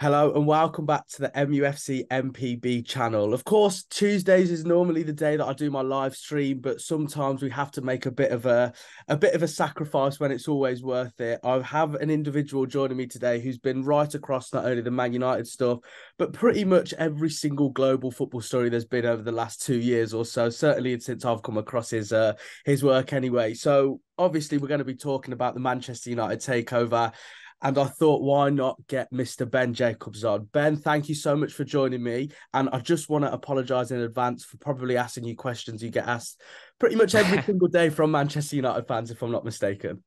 Hello and welcome back to the MUFC MPB channel. Of course, Tuesdays is normally the day that I do my live stream, but sometimes we have to make a bit of a sacrifice when it's always worth it. I have an individual joining me today who's been right across not only the Man United stuff, but pretty much every single global football story there's been over the last 2 years or so, certainly since I've come across his work anyway. So obviously we're going to be talking about the Manchester United takeover. And I thought, why not get Mr. Ben Jacobs on? Ben, thank you so much for joining me. And I just want to apologise in advance for probably asking you questions you get asked pretty much every single day from Manchester United fans, if I'm not mistaken.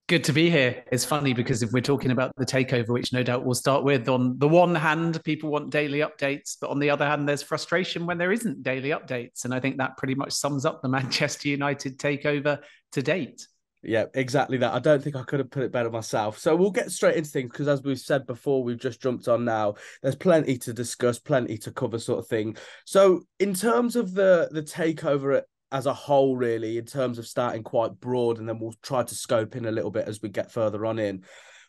Good to be here. It's funny because if we're talking about the takeover, which no doubt we'll start with, on the one hand, people want daily updates, but on the other hand, there's frustration when there isn't daily updates. And I think that pretty much sums up the Manchester United takeover to date. Yeah, exactly that. I don't think I could have put it better myself. So we'll get straight into things because, as we've said before, we've just jumped on now. There's plenty to discuss, plenty to cover, sort of thing. So, in terms of the takeover as a whole, really, in terms of starting quite broad, and then we'll try to scope in a little bit as we get further on in.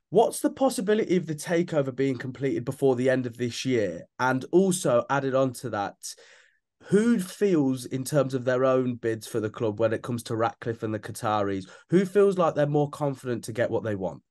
What's the possibility of the takeover being completed before the end of this year? And also added on to that, who feels in terms of their own bids for the club when it comes to Ratcliffe and the Qataris, who feels like they're more confident to get what they want?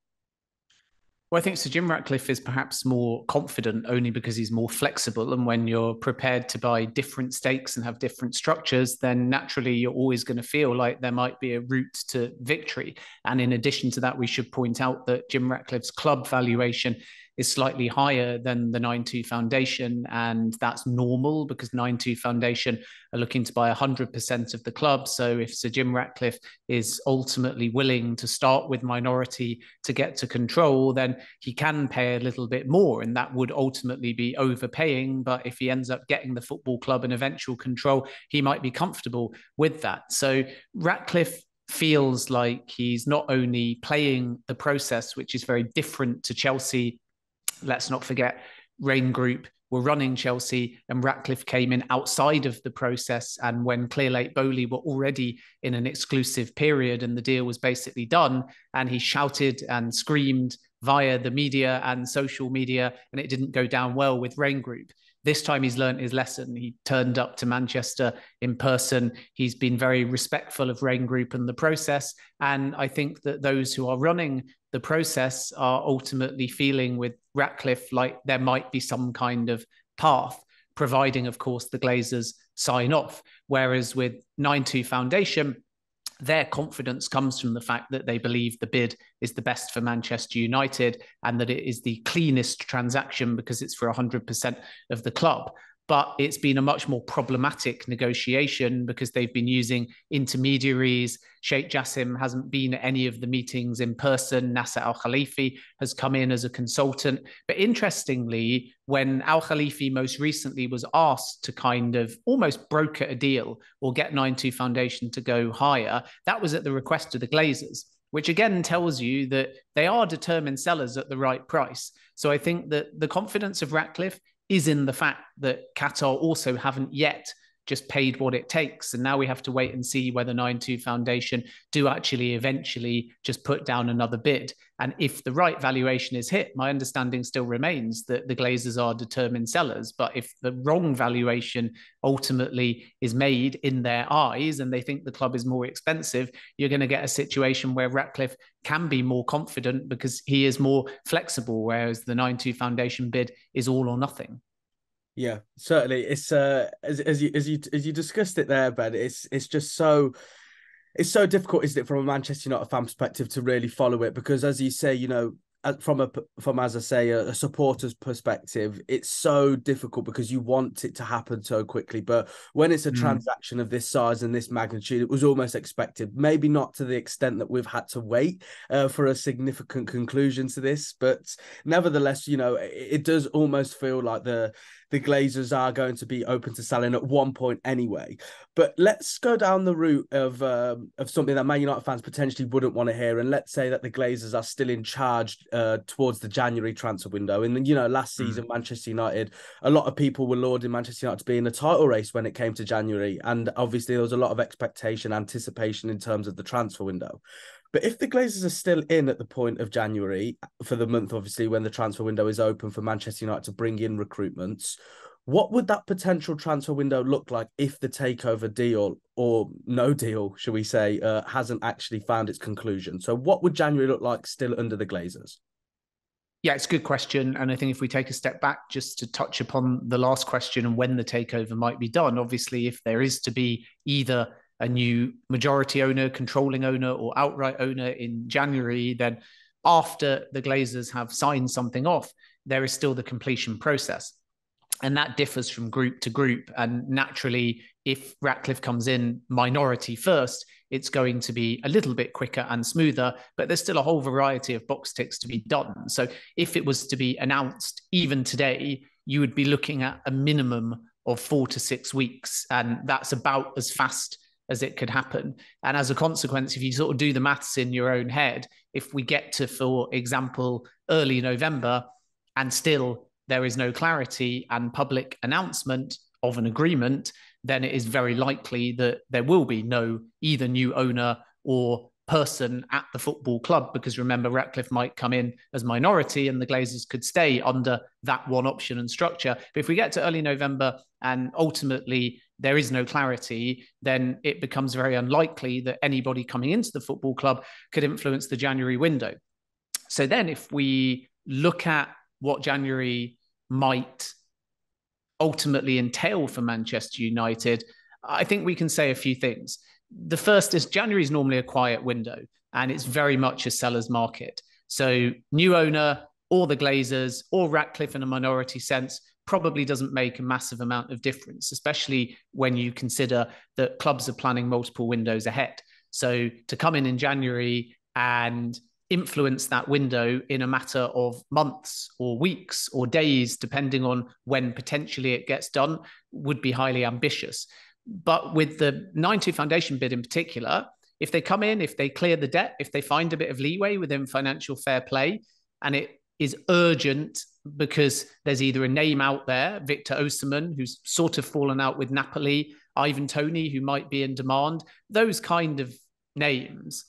Well, I think Sir Jim Ratcliffe is perhaps more confident only because he's more flexible. And when you're prepared to buy different stakes and have different structures, then naturally you're always going to feel like there might be a route to victory. And in addition to that, we should point out that Jim Ratcliffe's club valuation is slightly higher than the 9-2 Foundation. And that's normal because 9-2 Foundation are looking to buy 100% of the club. So if Sir Jim Ratcliffe is ultimately willing to start with minority to get to control, then he can pay a little bit more. And that would ultimately be overpaying. But if he ends up getting the football club and eventual control, he might be comfortable with that. So Ratcliffe feels like he's not only playing the process, which is very different to Chelsea. Let's not forget, Rain Group were running Chelsea and Ratcliffe came in outside of the process. And when Clearlake Bowley were already in an exclusive period and the deal was basically done, and he shouted and screamed via the media and social media, and it didn't go down well with Rain Group. This time he's learned his lesson. He turned up to Manchester in person. He's been very respectful of Rain Group and the process. And I think that those who are running the process are ultimately feeling with Ratcliffe like there might be some kind of path, providing, of course, the Glazers sign off. Whereas with 9-2 Foundation, their confidence comes from the fact that they believe the bid is the best for Manchester United and that it is the cleanest transaction because it's for 100% of the club. But it's been a much more problematic negotiation because they've been using intermediaries. Sheikh Jassim hasn't been at any of the meetings in person. Nasser Al Khalifi has come in as a consultant. But interestingly, when Al Khalifi most recently was asked to kind of almost broker a deal or get 9-2 Foundation to go higher, that was at the request of the Glazers, which again tells you that they are determined sellers at the right price. So I think that the confidence of Ratcliffe is in the fact that Qatar also haven't yet just paid what it takes. And now we have to wait and see whether 9-2 Foundation do actually eventually just put down another bid. And if the right valuation is hit, my understanding still remains that the Glazers are determined sellers. But if the wrong valuation ultimately is made in their eyes and they think the club is more expensive, you're going to get a situation where Ratcliffe can be more confident because he is more flexible, whereas the 9-2 Foundation bid is all or nothing. Yeah, certainly. It's as you discussed it there, Ben. It's just so it's so difficult, isn't it, from a Manchester United fan perspective to really follow it because, as you say, from as I say a supporter's perspective, it's so difficult because you want it to happen so quickly. But when it's a transaction of this size and this magnitude, it was almost expected. Maybe not to the extent that we've had to wait for a significant conclusion to this, but nevertheless, it does almost feel like the Glazers are going to be open to selling at one point anyway. But let's go down the route of something that Man United fans potentially wouldn't want to hear. And let's say that the Glazers are still in charge towards the January transfer window. And then, last season, Manchester United, a lot of people were lauding Manchester United to be in the title race when it came to January. And obviously there was a lot of expectation, anticipation in terms of the transfer window. But if the Glazers are still in at the point of January for the month, obviously, when the transfer window is open for Manchester United to bring in recruitments, what would that potential transfer window look like if the takeover deal, or no deal, shall we say, hasn't actually found its conclusion? So what would January look like still under the Glazers? Yeah, it's a good question. And I think if we take a step back just to touch upon the last question and when the takeover might be done, obviously, if there is to be either a new majority owner, controlling owner, or outright owner in January, then after the Glazers have signed something off, there is still the completion process. And that differs from group to group. And naturally, if Ratcliffe comes in minority first, it's going to be a little bit quicker and smoother, but there's still a whole variety of box ticks to be done. So if it was to be announced even today, you would be looking at a minimum of 4 to 6 weeks. And that's about as fast as it could happen. And as a consequence, if you sort of do the maths in your own head, if we get to, for example, early November and still there is no clarity and public announcement of an agreement, then it is very likely that there will be no either new owner or person at the football club, because remember, Ratcliffe might come in as minority and the Glazers could stay under that one option and structure. But if we get to early November and ultimately there is no clarity, then it becomes very unlikely that anybody coming into the football club could influence the January window. So then if we look at what January might ultimately entail for Manchester United, I think we can say a few things. The first is January is normally a quiet window and it's very much a seller's market. So new owner or the Glazers or Ratcliffe in a minority sense probably doesn't make a massive amount of difference, especially when you consider that clubs are planning multiple windows ahead. So to come in January and influence that window in a matter of months or weeks or days, depending on when potentially it gets done, would be highly ambitious. But with the 9-2 foundation bid in particular, if they come in, if they clear the debt, if they find a bit of leeway within financial fair play, and it is urgent because there's either a name out there, Victor Osimhen, who's sort of fallen out with Napoli, Ivan Toney, who might be in demand, those kind of names.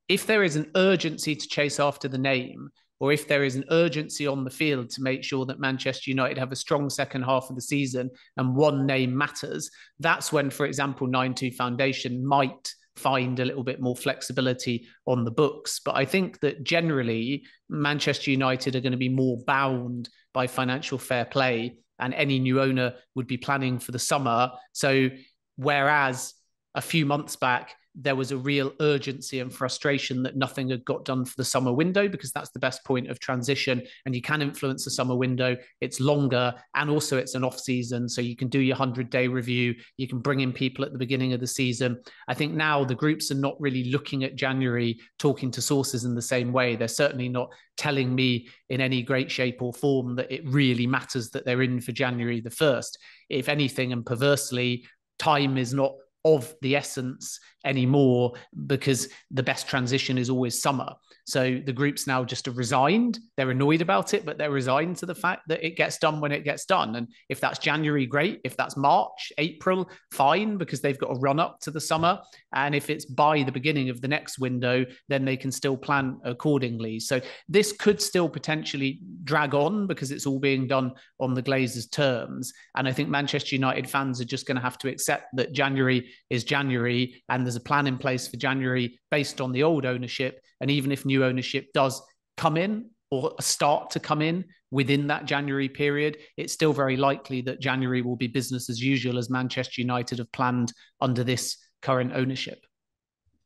If there is an urgency to chase after the name, or if there is an urgency on the field to make sure that Manchester United have a strong second half of the season and one name matters, that's when, for example, 9-2 Foundation might find a little bit more flexibility on the books. But I think that generally Manchester United are going to be more bound by financial fair play, and any new owner would be planning for the summer. So whereas a few months back, there was a real urgency and frustration that nothing had got done for the summer window, because that's the best point of transition and you can influence the summer window. It's longer and also it's an off season. So you can do your 100-day review. You can bring in people at the beginning of the season. I think now the groups are not really looking at January, talking to sources in the same way. They're certainly not telling me in any great shape or form that it really matters that they're in for January the 1st. If anything, and perversely, time is not of the essence anymore, because the best transition is always summer. So the groups now just are resigned. They're annoyed about it, but they're resigned to the fact that it gets done when it gets done. And if that's January, great. If that's March, April, fine, because they've got to run up to the summer. And if it's by the beginning of the next window, then they can still plan accordingly. So this could still potentially drag on because it's all being done on the Glazers' terms. And I think Manchester United fans are just going to have to accept that January is January, and there's a plan in place for January based on the old ownership. And even if new ownership does come in or start to come in within that January period, it's still very likely that January will be business as usual as Manchester United have planned under this current ownership.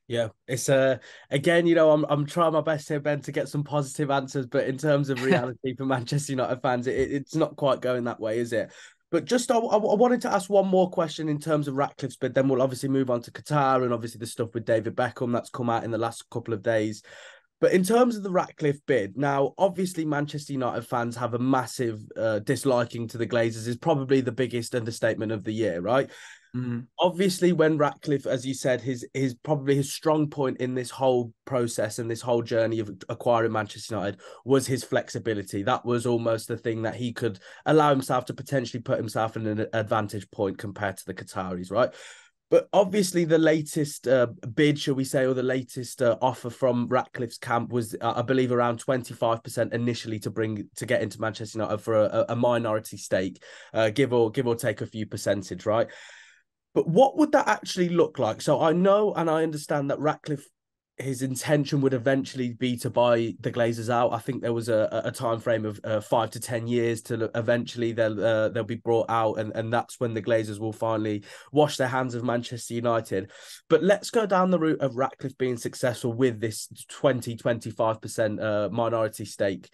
Yeah, it's again, I'm trying my best here, Ben, to get some positive answers, but in terms of reality for Manchester United fans, it's not quite going that way, is it? But just I wanted to ask one more question in terms of Ratcliffe's bid. Then we'll obviously move on to Qatar and obviously the stuff with David Beckham that's come out in the last couple of days. But in terms of the Ratcliffe bid, now, obviously, Manchester United fans have a massive disliking to the Glazers, is probably the biggest understatement of the year, right? Obviously, when Ratcliffe, as you said, his probably his strong point in this whole process and this whole journey of acquiring Manchester United was his flexibility. That was almost the thing that he could allow himself to potentially put himself in an advantage point compared to the Qataris, right? But obviously, the latest bid, shall we say, or the latest offer from Ratcliffe's camp was, I believe, around 25% initially to get into Manchester United for a minority stake, give or take a few percentage, right? But what would that actually look like? So I know and I understand that Ratcliffe, his intention would eventually be to buy the Glazers out. I think there was a time frame of 5 to 10 years till eventually they'll be brought out, and that's when the Glazers will finally wash their hands of Manchester United. But let's go down the route of Ratcliffe being successful with this 25% minority stake.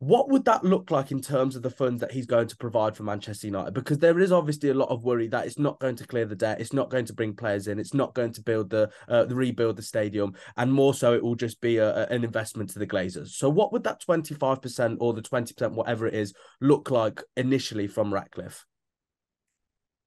What would that look like in terms of the funds that he's going to provide for Manchester United? Because there is obviously a lot of worry that it's not going to clear the debt, it's not going to bring players in, it's not going to rebuild the stadium, and more so, it will just be an investment to the Glazers. So, what would that 25% or the 20%, whatever it is, look like initially from Ratcliffe?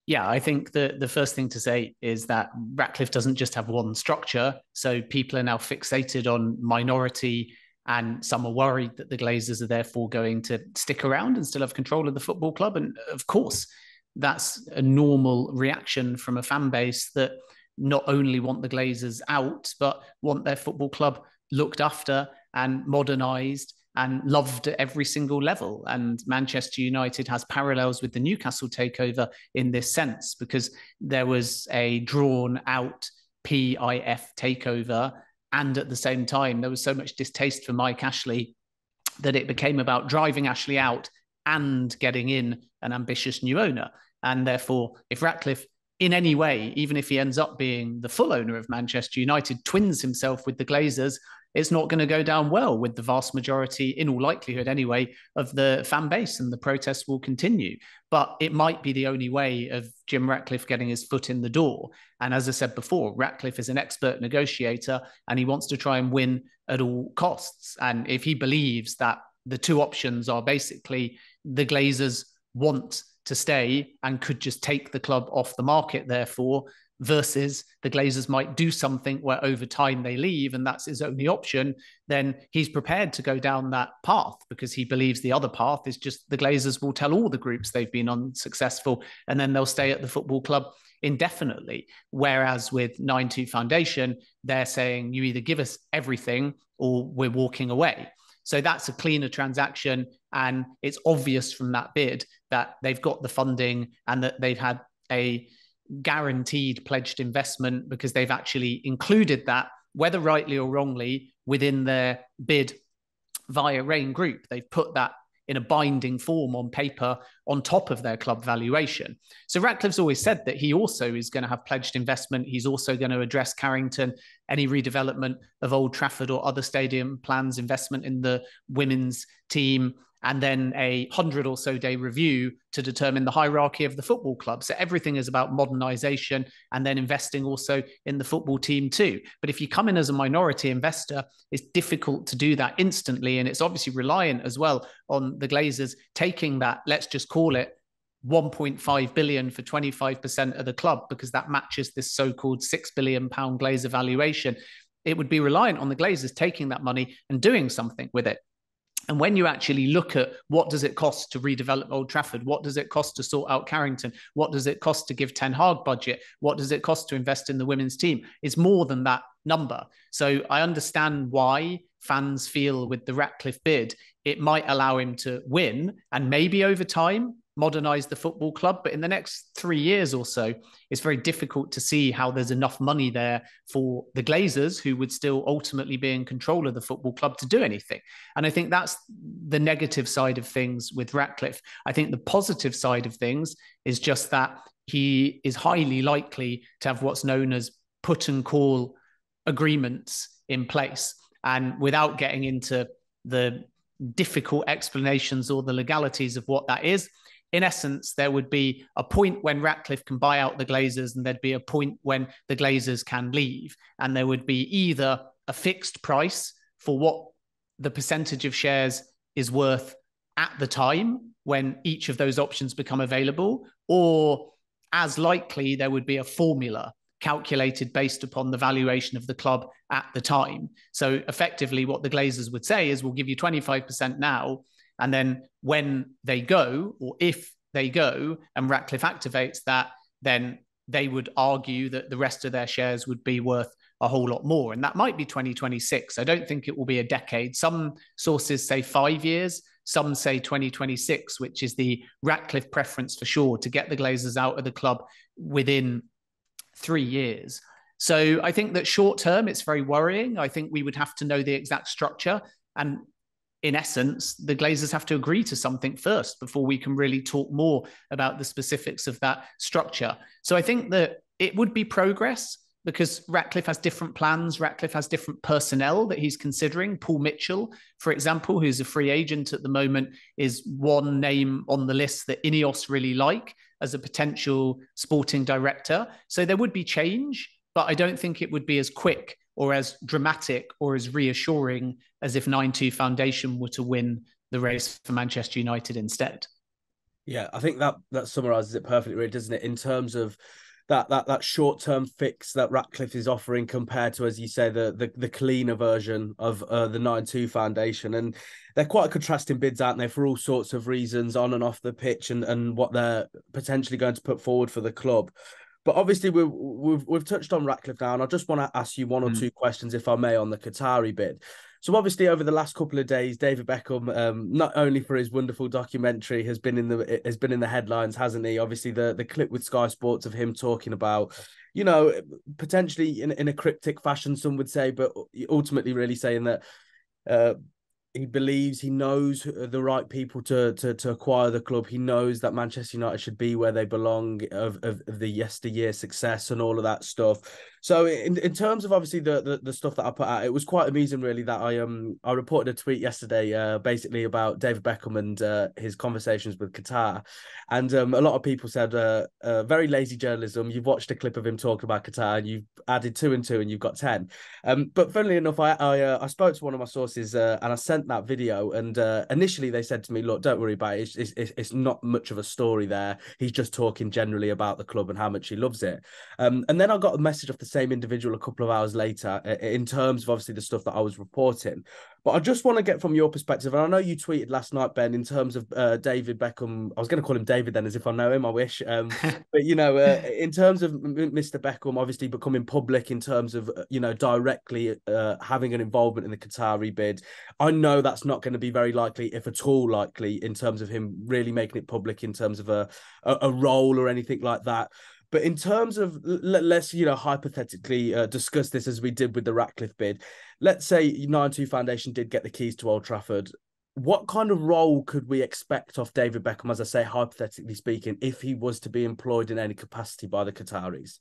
Yeah, I think the first thing to say is that Ratcliffe doesn't just have one structure. So people are now fixated on minority, and some are worried that the Glazers are therefore going to stick around and still have control of the football club. And of course, that's a normal reaction from a fan base that not only want the Glazers out, but want their football club looked after and modernised and loved at every single level. And Manchester United has parallels with the Newcastle takeover in this sense, because there was a drawn out PIF takeover. And at the same time, there was so much distaste for Mike Ashley that it became about driving Ashley out and getting in an ambitious new owner. And therefore, if Ratcliffe in any way, even if he ends up being the full owner of Manchester United, twins himself with the Glazers, it's not going to go down well with the vast majority, in all likelihood anyway, of the fan base, and the protests will continue. But it might be the only way of Jim Ratcliffe getting his foot in the door. And as I said before, Ratcliffe is an expert negotiator, and he wants to try and win at all costs. And if he believes that the two options are basically the Glazers want to stay and could just take the club off the market, therefore, versus the Glazers might do something where over time they leave and that's his only option, then he's prepared to go down that path, because he believes the other path is just the Glazers will tell all the groups they've been unsuccessful and then they'll stay at the football club indefinitely. Whereas with 9-2 Foundation, they're saying you either give us everything or we're walking away. So that's a cleaner transaction. And it's obvious from that bid that they've got the funding and that they've had a guaranteed pledged investment, because they've actually included that, whether rightly or wrongly, within their bid via Rain Group. They've put that in a binding form on paper on top of their club valuation. So Ratcliffe's always said that he also is going to have pledged investment. He's also going to address Carrington, any redevelopment of Old Trafford or other stadium plans, investment in the women's team, and then 100 or so day review to determine the hierarchy of the football club. So everything is about modernisation and then investing also in the football team too. But if you come in as a minority investor, it's difficult to do that instantly. And it's obviously reliant as well on the Glazers taking that, let's just call it 1.5 billion for 25% of the club, because that matches this so-called £6 billion Glazer valuation. It would be reliant on the Glazers taking that money and doing something with it. And when you actually look at what does it cost to redevelop Old Trafford, what does it cost to sort out Carrington, what does it cost to give Ten Hag budget, what does it cost to invest in the women's team, it's more than that number. So I understand why fans feel with the Ratcliffe bid, it might allow him to win and maybe over time modernise the football club. But in the next 3 years or so, it's very difficult to see how there's enough money there for the Glazers, who would still ultimately be in control of the football club, to do anything. And I think that's the negative side of things with Ratcliffe. I think the positive side of things is just that he is highly likely to have what's known as put and call agreements in place. And without getting into the difficult explanations or the legalities of what that is, in essence, there would be a point when Ratcliffe can buy out the Glazers, and there'd be a point when the Glazers can leave. And there would be either a fixed price for what the percentage of shares is worth at the time when each of those options become available, or as likely, there would be a formula calculated based upon the valuation of the club at the time. So effectively, what the Glazers would say is, we'll give you 25% now, and then when they go, or if they go and Ratcliffe activates that, then they would argue that the rest of their shares would be worth a whole lot more. And that might be 2026. I don't think it will be a decade. Some sources say 5 years. Some say 2026, which is the Ratcliffe preference for sure, to get the Glazers out of the club within 3 years. So I think that short term, it's very worrying. I think we would have to know the exact structure. And in essence, the Glazers have to agree to something first before we can really talk more about the specifics of that structure. So I think that it would be progress, because Ratcliffe has different plans. Ratcliffe has different personnel that he's considering. Paul Mitchell, for example, who's a free agent at the moment, is one name on the list that Ineos really like as a potential sporting director. So there would be change, but I don't think it would be as quick or as dramatic or as reassuring as if 9-2 Foundation were to win the race for Manchester United instead. Yeah, I think that summarizes it perfectly, really, doesn't it? In terms of that short-term fix that Ratcliffe is offering compared to, as you say, the cleaner version of the 9-2 Foundation. And they're quite contrasting bids, aren't they, for all sorts of reasons on and off the pitch, and what they're potentially going to put forward for the club. But obviously, we've touched on Ratcliffe now, and I just want to ask you one or two questions, if I may, on the Qatari bid. So obviously, over the last couple of days, David Beckham, not only for his wonderful documentary, has been in the headlines, hasn't he? Obviously, the clip with Sky Sports of him talking about, potentially in a cryptic fashion, some would say, but ultimately really saying that he believes he knows the right people to acquire the club. He knows that Manchester United should be where they belong, of the yesteryear success and all of that stuff. So in terms of obviously the stuff that I put out, it was quite amusing really that I reported a tweet yesterday basically about David Beckham and his conversations with Qatar. And a lot of people said very lazy journalism. You've watched a clip of him talking about Qatar and you've added 2 and 2 and you've got 10. But funnily enough, I spoke to one of my sources and I sent that video, and initially they said to me, look, don't worry about it, it's not much of a story there, he's just talking generally about the club and how much he loves it. And then I got a message off the same individual a couple of hours later in terms of obviously the stuff that I was reporting. But I just want to get from your perspective, and I know you tweeted last night, Ben, in terms of David Beckham. I was going to call him David then, as if I know him, I wish. But, in terms of Mr. Beckham obviously becoming public in terms of, directly having an involvement in the Qatari bid, I know that's not going to be very likely, if at all likely, in terms of him really making it public in terms of a role or anything like that. But in terms of, let's, hypothetically discuss this as we did with the Ratcliffe bid. Let's say 9-2 Foundation did get the keys to Old Trafford. What kind of role could we expect of David Beckham, as I say, hypothetically speaking, if he was to be employed in any capacity by the Qataris?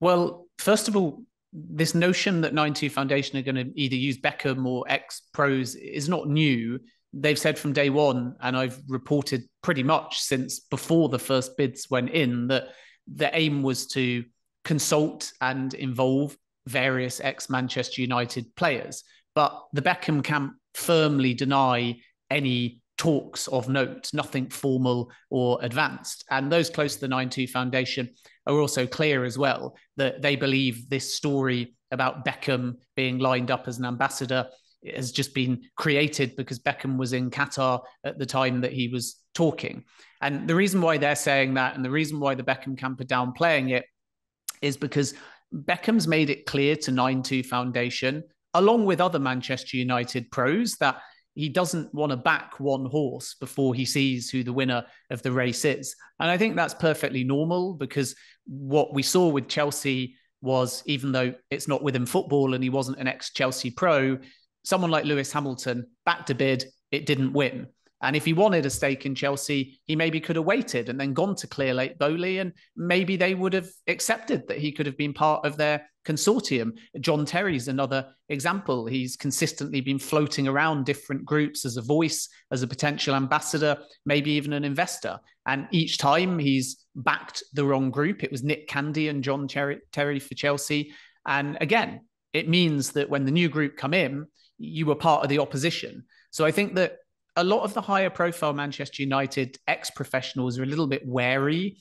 Well, first of all, this notion that 9-2 Foundation are going to either use Beckham or ex-pros is not new. They've said from day one, and I've reported pretty much since before the first bids went in, that the aim was to consult and involve various ex-Manchester United players. But the Beckham camp firmly deny any talks of note, nothing formal or advanced. And those close to the 9-2 Foundation are also clear as well that they believe this story about Beckham being lined up as an ambassador has just been created because Beckham was in Qatar at the time that he was talking. And the reason why they're saying that, and the reason why the Beckham camp are downplaying it, is because Beckham's made it clear to 9-2 Foundation, along with other Manchester United pros, that he doesn't want to back one horse before he sees who the winner of the race is. And I think that's perfectly normal, because what we saw with Chelsea was, even though it's not within football and he wasn't an ex-Chelsea pro, someone like Lewis Hamilton backed a bid, it didn't win. And if he wanted a stake in Chelsea, he maybe could have waited and then gone to Clearlake Bowley, and maybe they would have accepted that he could have been part of their consortium. John Terry's another example. He's consistently been floating around different groups as a voice, as a potential ambassador, maybe even an investor. And each time he's backed the wrong group. It was Nick Candy and John Terry for Chelsea. And again, it means that when the new group come in, you were part of the opposition. So I think that a lot of the higher profile Manchester United ex-professionals are a little bit wary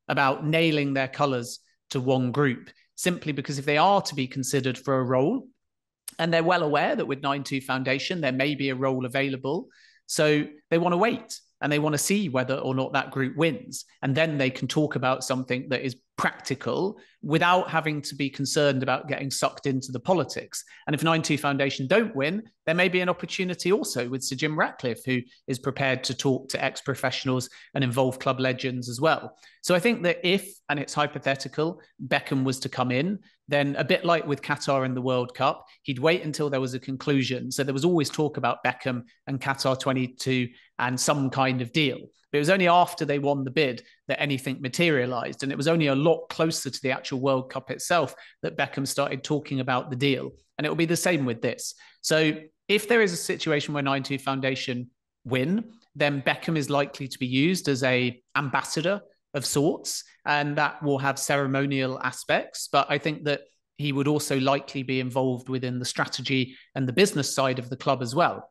about nailing their colours to one group, simply because if they are to be considered for a role, and they're well aware that with 9-2 Foundation, there may be a role available, so they want to wait. and they want to see whether or not that group wins. And then they can talk about something that is practical without having to be concerned about getting sucked into the politics. And if 9-2 Foundation don't win, there may be an opportunity also with Sir Jim Ratcliffe, who is prepared to talk to ex-professionals and involve club legends as well. So I think that if, and it's hypothetical, Beckham was to come in, then a bit like with Qatar in the World Cup, he'd wait until there was a conclusion. So there was always talk about Beckham and Qatar 22 and some kind of deal. But it was only after they won the bid that anything materialized. And it was only a lot closer to the actual World Cup itself that Beckham started talking about the deal. And it will be the same with this. So if there is a situation where 9-2 Foundation win, then Beckham is likely to be used as an ambassador of sorts, and that will have ceremonial aspects. But I think that he would also likely be involved within the strategy and the business side of the club as well.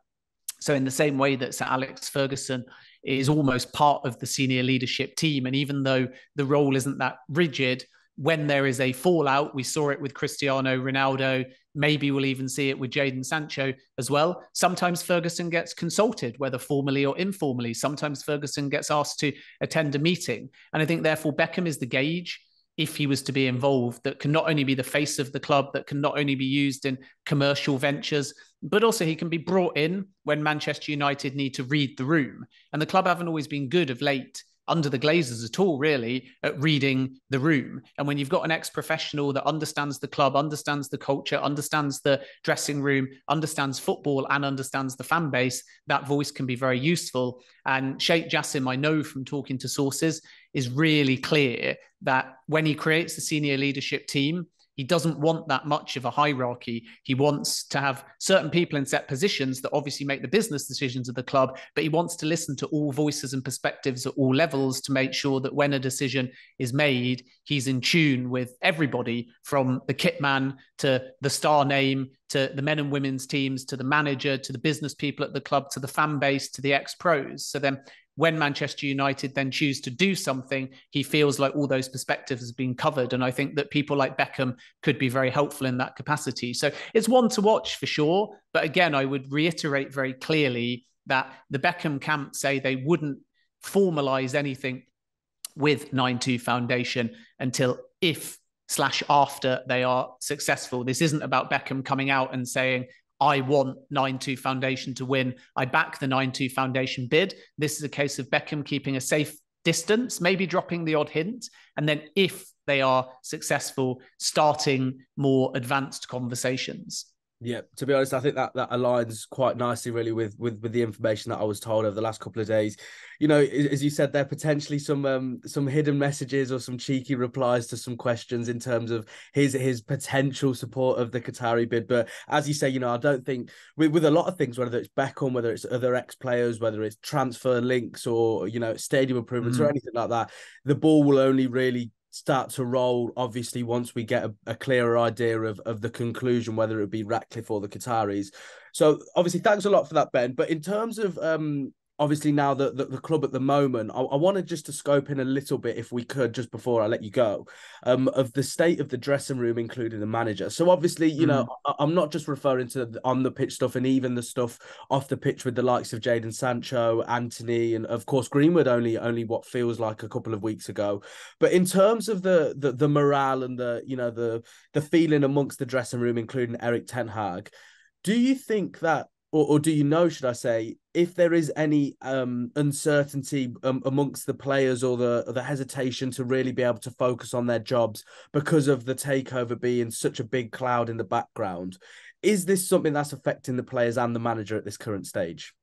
So in the same way that Sir Alex Ferguson is almost part of the senior leadership team, and even though the role isn't that rigid, when there is a fallout, we saw it with Cristiano Ronaldo, maybe we'll even see it with Jadon Sancho as well. Sometimes Ferguson gets consulted, whether formally or informally. Sometimes Ferguson gets asked to attend a meeting. And I think therefore Beckham is the gauge, if he was to be involved, that can not only be the face of the club, that can not only be used in commercial ventures, but also he can be brought in when Manchester United need to read the room. And the club haven't always been good of late under the Glazers at all, really, at reading the room. And when you've got an ex-professional that understands the club, understands the culture, understands the dressing room, understands football, and understands the fan base, that voice can be very useful. And Sheikh Jassim, I know from talking to sources, is really clear that when he creates the senior leadership team, he doesn't want that much of a hierarchy. He wants to have certain people in set positions that obviously make the business decisions of the club, but he wants to listen to all voices and perspectives at all levels to make sure that when a decision is made, he's in tune with everybody, from the kit man to the star name, to the men and women's teams, to the manager, to the business people at the club, to the fan base, to the ex-pros. So then when Manchester United then choose to do something, he feels like all those perspectives have been covered. And I think that people like Beckham could be very helpful in that capacity. So it's one to watch for sure. But again, I would reiterate very clearly that the Beckham camp say they wouldn't formalize anything with 9-2 Foundation until if/after they are successful. This isn't about Beckham coming out and saying, I want 9-2 Foundation to win. I back the 9-2 Foundation bid. This is a case of Beckham keeping a safe distance, maybe dropping the odd hint. And then if they are successful, starting more advanced conversations. Yeah, to be honest, I think that aligns quite nicely, really, with the information that I was told over the last couple of days. You know, as you said, there are potentially some hidden messages or some cheeky replies to some questions in terms of his potential support of the Qatari bid. But as you say, you know, I don't think with a lot of things, whether it's Beckham, whether it's other ex-players, whether it's transfer links or, you know, stadium improvements or anything like that, the ball will only really start to roll, obviously, once we get a clearer idea of the conclusion, whether it be Ratcliffe or the Qataris. So obviously, thanks a lot for that, Ben. But in terms of obviously now the club at the moment, I wanted just to scope in a little bit, if we could, just before I let you go, of the state of the dressing room, including the manager. So obviously, you know, I'm not just referring to the on the pitch stuff, and even the stuff off the pitch with the likes of Jadon Sancho, Anthony, and of course Greenwood only what feels like a couple of weeks ago. But in terms of the morale and the feeling amongst the dressing room, including Erik ten Hag, do you think that, or do you know, should I say, if there is any uncertainty amongst the players, or the hesitation to really be able to focus on their jobs because of the takeover being such a big cloud in the background? Is this something that's affecting the players and the manager at this current stage?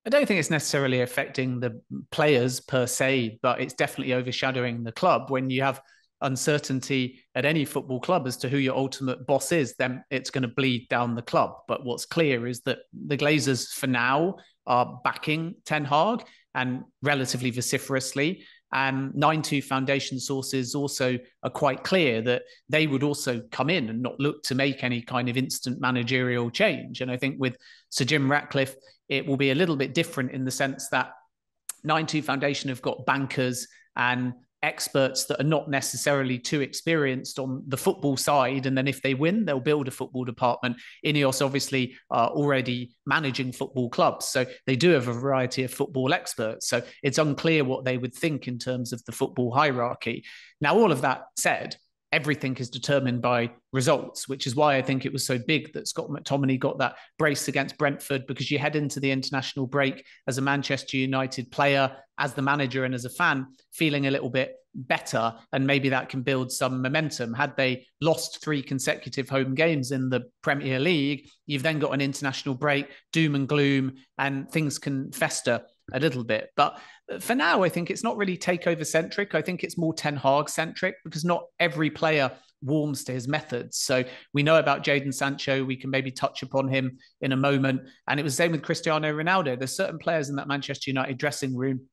I don't think it's necessarily affecting the players per se, but it's definitely overshadowing the club. When you have uncertainty at any football club as to who your ultimate boss is, then it's going to bleed down the club. But what's clear is that the Glazers for now are backing Ten Hag, and relatively vociferously. And 9-2 Foundation sources also are quite clear that they would also come in and not look to make any kind of instant managerial change. And I think with Sir Jim Ratcliffe, it will be a little bit different in the sense that 9-2 Foundation have got bankers and experts that are not necessarily too experienced on the football side. And then if they win, they'll build a football department. Ineos obviously are already managing football clubs, so they do have a variety of football experts. So it's unclear what they would think in terms of the football hierarchy. Now, all of that said, everything is determined by results, which is why I think it was so big that Scott McTominay got that brace against Brentford, because you head into the international break as a Manchester United player, as the manager and as a fan, feeling a little bit better, and maybe that can build some momentum. Had they lost 3 consecutive home games in the Premier League, you've then got an international break, doom and gloom, and things can fester a little bit. But for now, I think it's not really takeover centric. I think it's more Ten Hag centric, because not every player warms to his methods. So we know about Jadon Sancho. We can maybe touch upon him in a moment. And it was the same with Cristiano Ronaldo. There's certain players in that Manchester United dressing room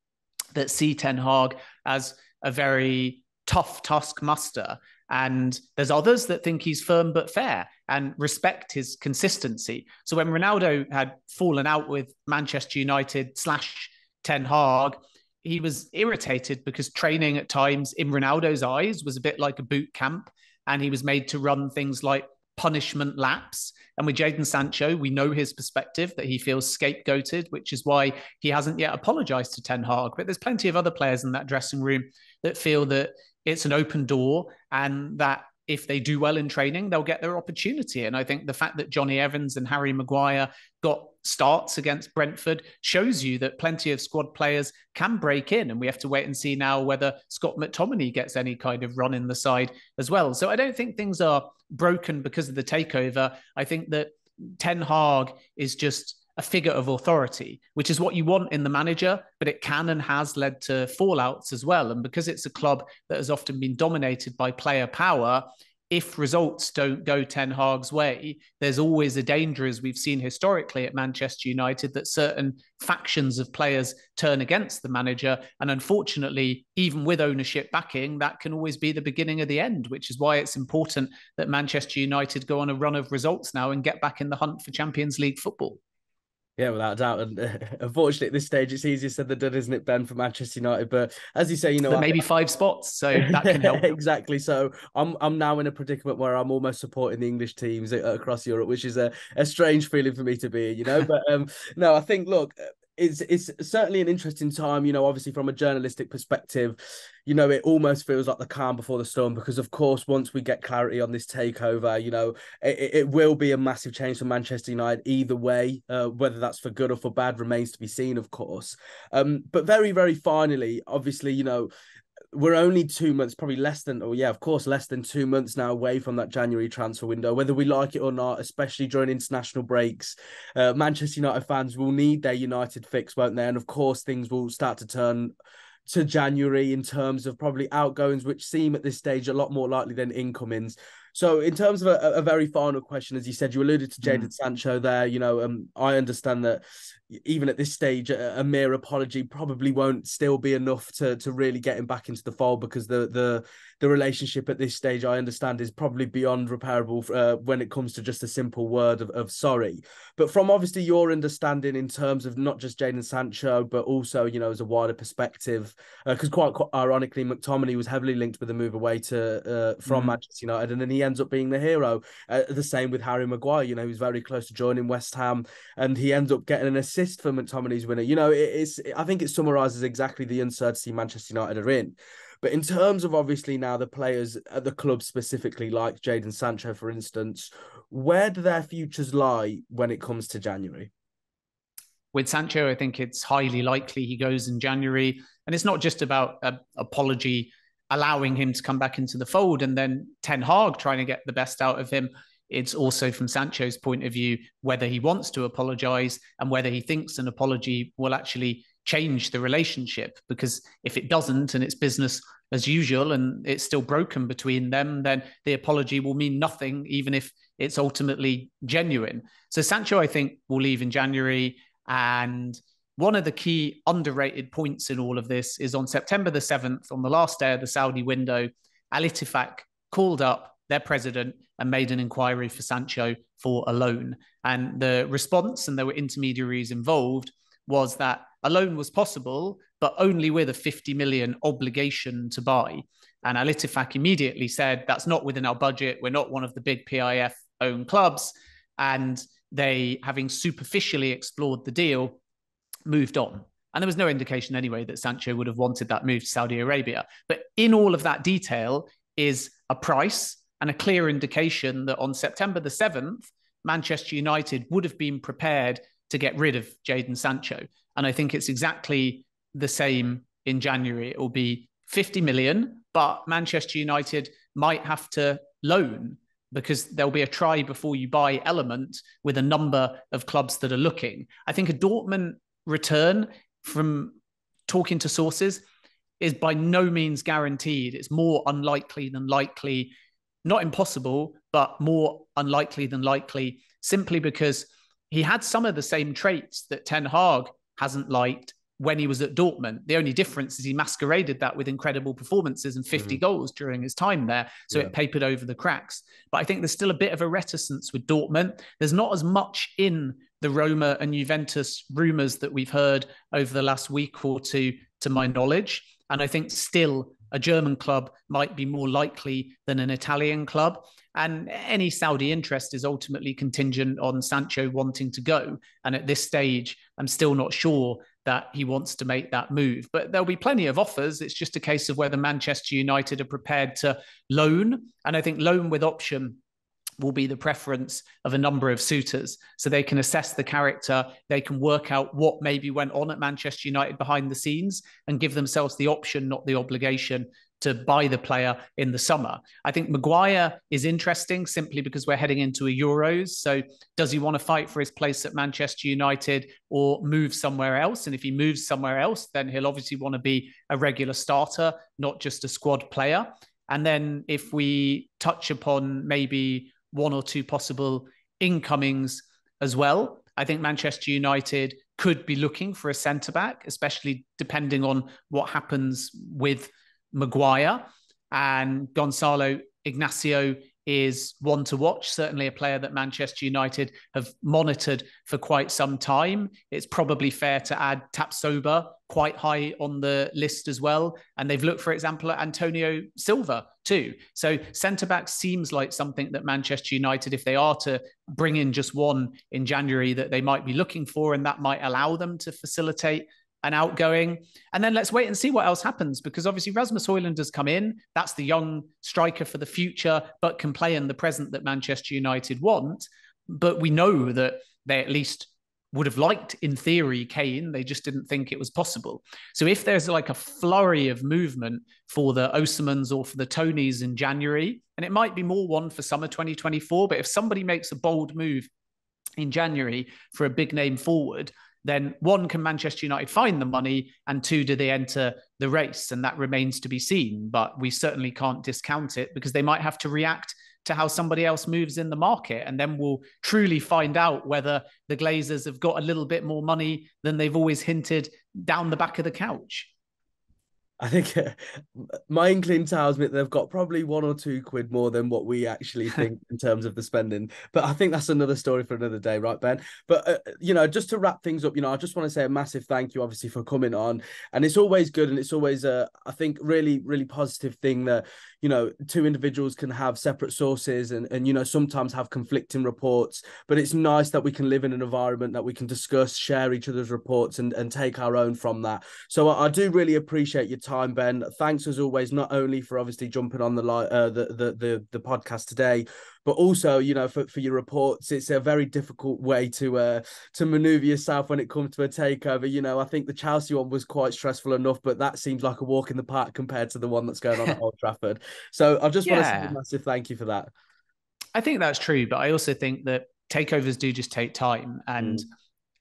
that see Ten Hag as a very tough taskmaster. And there's others that think he's firm but fair and respect his consistency. So when Ronaldo had fallen out with Manchester United / Ten Hag, he was irritated because training at times, in Ronaldo's eyes, was a bit like a boot camp, and he was made to run things like punishment laps. And with Jadon Sancho, we know his perspective, that he feels scapegoated, which is why he hasn't yet apologized to Ten Hag. But there's plenty of other players in that dressing room that feel that it's an open door, and that if they do well in training, they'll get their opportunity. And I think the fact that Johnny Evans and Harry Maguire got starts against Brentford shows you that plenty of squad players can break in. And we have to wait and see now whether Scott McTominay gets any kind of run in the side as well. So I don't think things are broken because of the takeover. I think that Ten Hag is just a figure of authority, which is what you want in the manager, but it can and has led to fallouts as well. And because it's a club that has often been dominated by player power, if results don't go Ten Hag's way, there's always a danger, as we've seen historically at Manchester United, that certain factions of players turn against the manager. And unfortunately, even with ownership backing, that can always be the beginning of the end, which is why it's important that Manchester United go on a run of results now and get back in the hunt for Champions League football. Yeah, without a doubt. And unfortunately, at this stage, it's easier said than done, isn't it, Ben, for Manchester United? But as you say, you know, there may be 5 spots, so that can help. Exactly. So I'm now in a predicament where I'm almost supporting the English teams across Europe, which is a strange feeling for me to be, you know. But no, I think, look, it's certainly an interesting time, you know, obviously from a journalistic perspective. You know, it almost feels like the calm before the storm, because of course, once we get clarity on this takeover, you know, it will be a massive change for Manchester United either way. Whether that's for good or for bad remains to be seen, of course. But very, very finally, obviously, you know, we're only 2 months, probably less than, of course, less than 2 months now away from that January transfer window, whether we like it or not, especially during international breaks. Manchester United fans will need their United fix, won't they? And of course, things will start to turn to January in terms of probably outgoings, which seem at this stage a lot more likely than incomings. So in terms of a very final question, as you said, you alluded to Jadon Sancho there. You know, I understand that even at this stage, a mere apology probably won't still be enough to really get him back into the fold, because the relationship at this stage, I understand, is probably beyond repairable when it comes to just a simple word of sorry. But from obviously your understanding in terms of not just Jadon Sancho, but also, you know, as a wider perspective, because quite ironically, McTominay was heavily linked with a move away to from Manchester United, and then he ends up being the hero. The same with Harry Maguire, you know, he was very close to joining West Ham, and he ends up getting an assist for McTominay's winner. You know, I think it summarises exactly the uncertainty Manchester United are in. But in terms of obviously now the players at the club specifically, like Jadon Sancho, for instance, where do their futures lie when it comes to January? With Sancho, I think it's highly likely he goes in January. And it's not just about an apology allowing him to come back into the fold and then Ten Hag trying to get the best out of him. It's also from Sancho's point of view, whether he wants to apologise and whether he thinks an apology will actually change the relationship. Because if it doesn't and it's business as usual and it's still broken between them, then the apology will mean nothing, even if it's ultimately genuine. So Sancho, I think, will leave in January. And one of the key underrated points in all of this is on September the 7th, on the last day of the Saudi window, Al Ittifaq called up their president and made an inquiry for Sancho for a loan. And the response, and there were intermediaries involved, was that a loan was possible, but only with a 50 million obligation to buy. And Al Ittifaq immediately said, that's not within our budget. We're not one of the big PIF owned clubs. And they, having superficially explored the deal, moved on. And there was no indication anyway that Sancho would have wanted that move to Saudi Arabia. But in all of that detail is a price and a clear indication that on September the 7th, Manchester United would have been prepared to get rid of Jadon Sancho. And I think it's exactly the same in January. It will be 50 million, but Manchester United might have to loan because there'll be a try before you buy element with a number of clubs that are looking. I think a Dortmund return, from talking to sources, is by no means guaranteed. It's more unlikely than likely, not impossible, but more unlikely than likely, simply because he had some of the same traits that Ten Hag hasn't liked when he was at Dortmund. The only difference is he masqueraded that with incredible performances and 50 goals during his time there. So it papered over the cracks. But I think there's still a bit of a reticence with Dortmund. There's not as much in the Roma and Juventus rumours that we've heard over the last week or two, to my knowledge. And I think still a German club might be more likely than an Italian club. And any Saudi interest is ultimately contingent on Sancho wanting to go. And at this stage, I'm still not sure that he wants to make that move. But there'll be plenty of offers. It's just a case of whether Manchester United are prepared to loan. And I think loan with option will be the preference of a number of suitors. So they can assess the character, they can work out what maybe went on at Manchester United behind the scenes and give themselves the option, not the obligation, to buy the player in the summer. I think Maguire is interesting simply because we're heading into a Euros. So does he want to fight for his place at Manchester United or move somewhere else? And if he moves somewhere else, then he'll obviously want to be a regular starter, not just a squad player. And then if we touch upon maybe one or two possible incomings as well, I think Manchester United could be looking for a centre-back, especially depending on what happens with Maguire. And Gonzalo Ignacio is one to watch, certainly a player that Manchester United have monitored for quite some time. It's probably fair to add Tapsoba quite high on the list as well. And they've looked, for example, at Antonio Silva too. So centre-back seems like something that Manchester United, if they are to bring in just one in January, that they might be looking for, and that might allow them to facilitate an outgoing. And then let's wait and see what else happens, because obviously Rasmus Højlund has come in. That's the young striker for the future, but can play in the present that Manchester United want. But we know that they at least would have liked, in theory, Kane. They just didn't think it was possible. So if there's like a flurry of movement for the Osimhens or for the Tonys in January, and it might be more one for summer 2024, but if somebody makes a bold move in January for a big name forward, then one, can Manchester United find the money? And two, do they enter the race? And that remains to be seen. But we certainly can't discount it, because they might have to react to how somebody else moves in the market. And then we'll truly find out whether the Glazers have got a little bit more money than they've always hinted down the back of the couch. I think my inkling tells me that they've got probably £1 or £2 more than what we actually think in terms of the spending. But I think that's another story for another day, right, Ben? But, just to wrap things up, I just want to say a massive thank you, obviously, for coming on. And it's always good, and it's always, I think, really, really positive thing that, two individuals can have separate sources and sometimes have conflicting reports. But it's nice that we can live in an environment that we can discuss, share each other's reports and take our own from that. So I do really appreciate your time, Ben. Thanks as always, not only for obviously jumping on the podcast today, but also for your reports. It's a very difficult way to maneuver yourself when it comes to a takeover. I think the Chelsea one was quite stressful enough, but that seems like a walk in the park compared to the one that's going on at Old Trafford. So I just want to say a massive thank you for that. I think that's true, but I also think that takeovers do just take time. And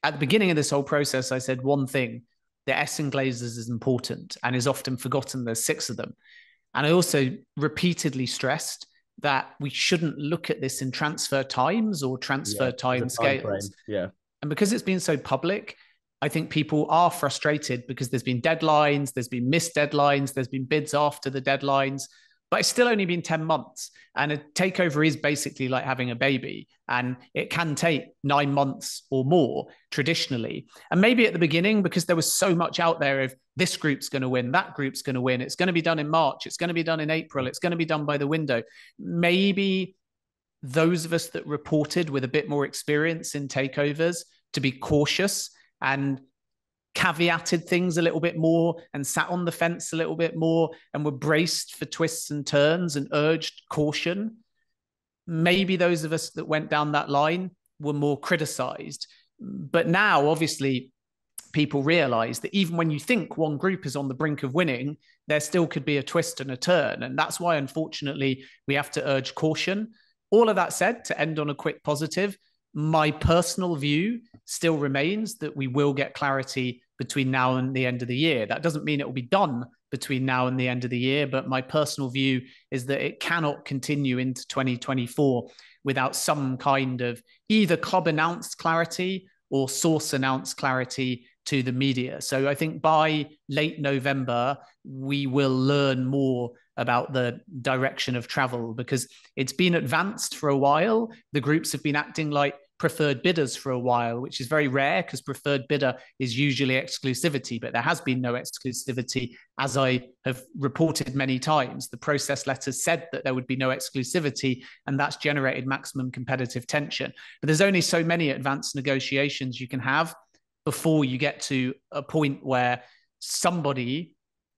at the beginning of this whole process, I said one thing: the Essen Glazers is important and is often forgotten. There's 6 of them. And I also repeatedly stressed that we shouldn't look at this in transfer times or transfer time scales. Yeah. And because it's been so public, I think people are frustrated because there's been deadlines, there's been missed deadlines, there's been bids after the deadlines. but it's still only been 10 months. And a takeover is basically like having a baby, and it can take 9 months or more traditionally. And maybe at the beginning, because there was so much out there of this group's going to win, that group's going to win, it's going to be done in March, it's going to be done in April, it's going to be done by the window. Maybe those of us that reported with a bit more experience in takeovers to be cautious and caveated things a little bit more and sat on the fence a little bit more and were braced for twists and turns and urged caution. Maybe those of us that went down that line were more criticized. But now, obviously, people realize that even when you think one group is on the brink of winning, there still could be a twist and a turn. And that's why, unfortunately, we have to urge caution. All of that said, to end on a quick positive, my personal view still remains that we will get clarity between now and the end of the year. That doesn't mean it will be done between now and the end of the year, but my personal view is that it cannot continue into 2024 without some kind of either club announced clarity or source announced clarity to the media. So I think by late November, we will learn more about the direction of travel, because it's been advanced for a while. The groups have been acting like preferred bidders for a while, which is very rare because preferred bidder is usually exclusivity, but there has been no exclusivity. As I have reported many times, the process letters said that there would be no exclusivity, and that's generated maximum competitive tension. But there's only so many advanced negotiations you can have before you get to a point where somebody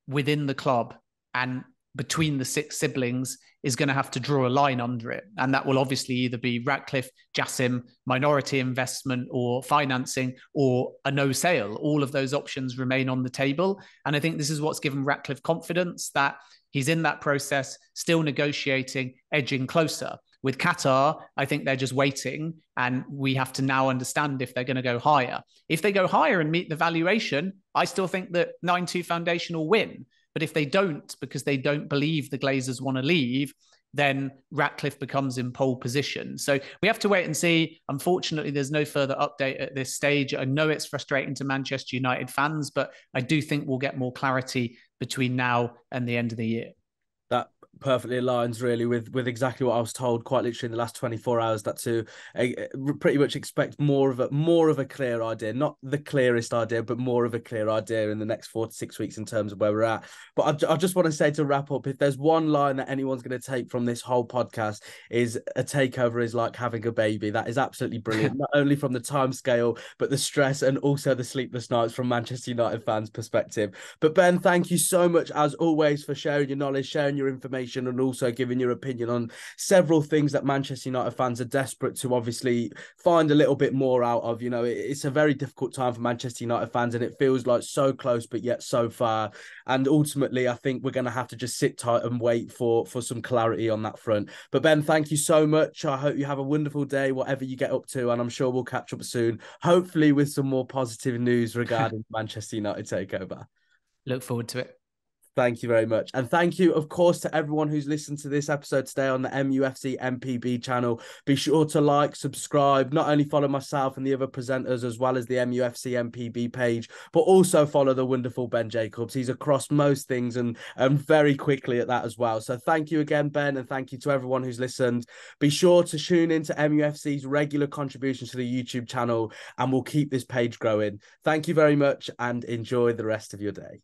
within the club and between the 6 siblings is going to have to draw a line under it. And that will obviously either be Ratcliffe, Jassim, minority investment or financing, or a no sale. All of those options remain on the table. And I think this is what's given Ratcliffe confidence that he's in that process, still negotiating, edging closer. With Qatar, I think they're just waiting, and we have to now understand if they're going to go higher. If they go higher and meet the valuation, I still think that 9-2 Foundation will win. But if they don't, because they don't believe the Glazers want to leave, then Ratcliffe becomes in pole position. So we have to wait and see. Unfortunately, there's no further update at this stage. I know it's frustrating to Manchester United fans, but I do think we'll get more clarity between now and the end of the year. That perfectly aligns really with exactly what I was told quite literally in the last 24 hours, that to pretty much expect more of a clear idea, not the clearest idea, but more of a clear idea in the next 4 to 6 weeks in terms of where we're at. But I just want to say, to wrap up, if there's one line that anyone's going to take from this whole podcast, is a takeover is like having a baby. That is absolutely brilliant, not only from the time scale, but the stress and also the sleepless nights from Manchester United fans' perspective. But Ben, thank you so much as always for sharing your knowledge, sharing your information, and also giving your opinion on several things that Manchester United fans are desperate to obviously find a little bit more out of. You know, it's a very difficult time for Manchester United fans, and it feels like so close but yet so far. And ultimately, I think we're going to have to just sit tight and wait for some clarity on that front. But Ben, thank you so much. I hope you have a wonderful day, whatever you get up to, and I'm sure we'll catch up soon, hopefully with some more positive news regarding Manchester United takeover. Look forward to it. Thank you very much. And thank you, of course, to everyone who's listened to this episode today on the MUFC MPB channel. Be sure to like, subscribe, not only follow myself and the other presenters as well as the MUFC MPB page, but also follow the wonderful Ben Jacobs. He's across most things and very quickly at that as well. So thank you again, Ben, and thank you to everyone who's listened. Be sure to tune into MUFC's regular contributions to the YouTube channel, and we'll keep this page growing. Thank you very much and enjoy the rest of your day.